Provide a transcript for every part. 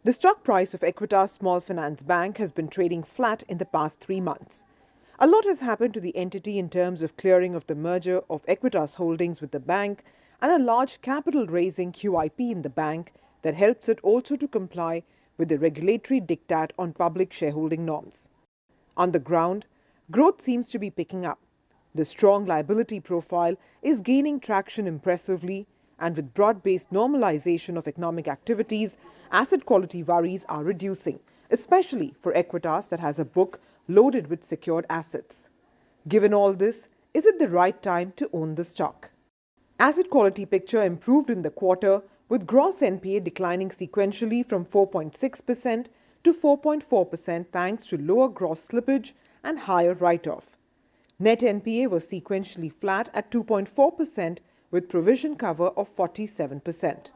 The stock price of Equitas Small Finance Bank has been trading flat in the past 3 months. A lot has happened to the entity in terms of clearing of the merger of Equitas holdings with the bank and a large capital raising QIP in the bank that helps it also to comply with the regulatory diktat on public shareholding norms. On the ground, growth seems to be picking up. The strong liability profile is gaining traction impressively, and with broad-based normalization of economic activities, asset quality worries are reducing, especially for Equitas that has a book loaded with secured assets. Given all this, is it the right time to own the stock? Asset quality picture improved in the quarter, with gross NPA declining sequentially from 4.6% to 4.4% thanks to lower gross slippage and higher write-off. Net NPA was sequentially flat at 2.4% with provision cover of 47%.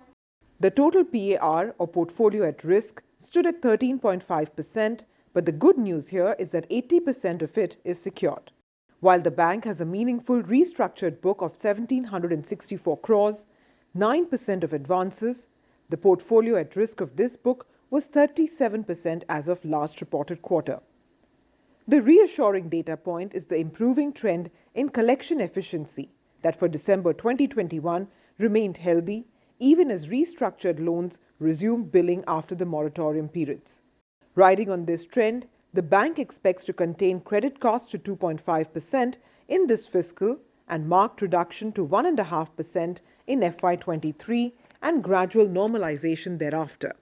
The total PAR or portfolio at risk stood at 13.5%, but the good news here is that 80% of it is secured. While the bank has a meaningful restructured book of 1,764 crores, 9% of advances, the portfolio at risk of this book was 37% as of last reported quarter. The reassuring data point is the improving trend in collection efficiency that for December 2021 remained healthy even as restructured loans resumed billing after the moratorium periods. Riding on this trend, the bank expects to contain credit costs to 2.5% in this fiscal and marked reduction to 1.5% in FY23 and gradual normalization thereafter.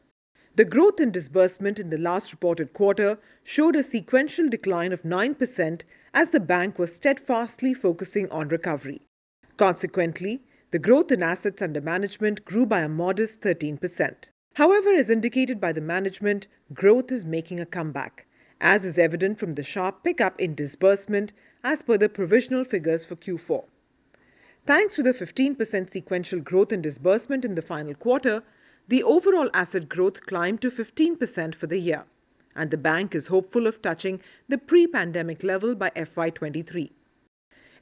The growth in disbursement in the last reported quarter showed a sequential decline of 9% as the bank was steadfastly focusing on recovery. Consequently, the growth in assets under management grew by a modest 13%. However, as indicated by the management, growth is making a comeback, as is evident from the sharp pickup in disbursement as per the provisional figures for Q4. Thanks to the 15% sequential growth in disbursement in the final quarter, the overall asset growth climbed to 15% for the year, and the bank is hopeful of touching the pre-pandemic level by FY23.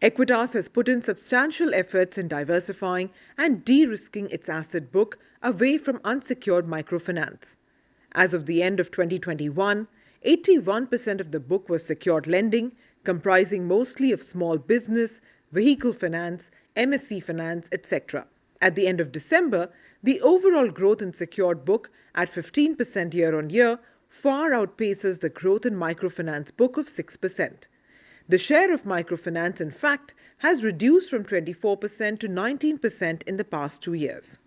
Equitas has put in substantial efforts in diversifying and de-risking its asset book away from unsecured microfinance. As of the end of 2021, 81% of the book was secured lending, comprising mostly of small business, vehicle finance, MSE finance, etc. At the end of December, the overall growth in secured book at 15% year-on-year far outpaces the growth in microfinance book of 6%. The share of microfinance, in fact, has reduced from 24% to 19% in the past 2 years.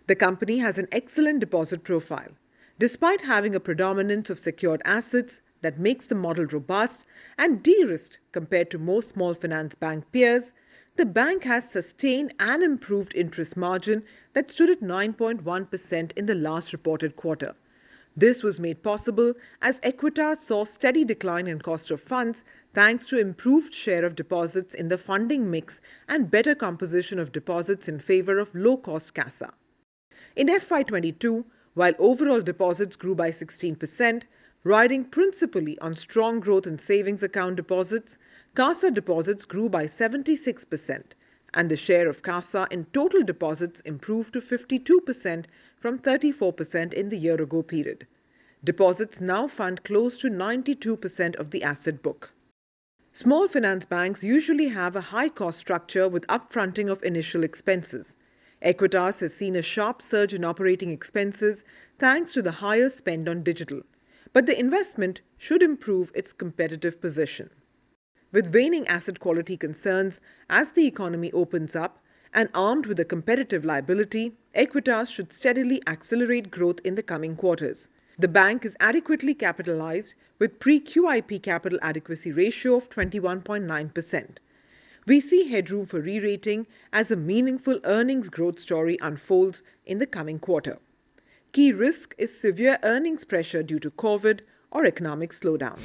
The company has an excellent deposit profile. Despite having a predominance of secured assets that makes the model robust and de-risked compared to most small finance bank peers, the bank has sustained and improved interest margin that stood at 9.1% in the last reported quarter. This was made possible as Equitas saw steady decline in cost of funds thanks to improved share of deposits in the funding mix and better composition of deposits in favor of low-cost CASA. In FY22, while overall deposits grew by 16%, riding principally on strong growth in savings account deposits, CASA deposits grew by 76%, and the share of CASA in total deposits improved to 52% from 34% in the year-ago period. Deposits now fund close to 92% of the asset book. Small finance banks usually have a high cost structure with upfronting of initial expenses. Equitas has seen a sharp surge in operating expenses thanks to the higher spend on digital, but the investment should improve its competitive position. With waning asset quality concerns as the economy opens up and armed with a competitive liability, Equitas should steadily accelerate growth in the coming quarters. The bank is adequately capitalized with pre-QIP capital adequacy ratio of 21.9%. We see headroom for re-rating as a meaningful earnings growth story unfolds in the coming quarter. Key risk is severe earnings pressure due to COVID or economic slowdown.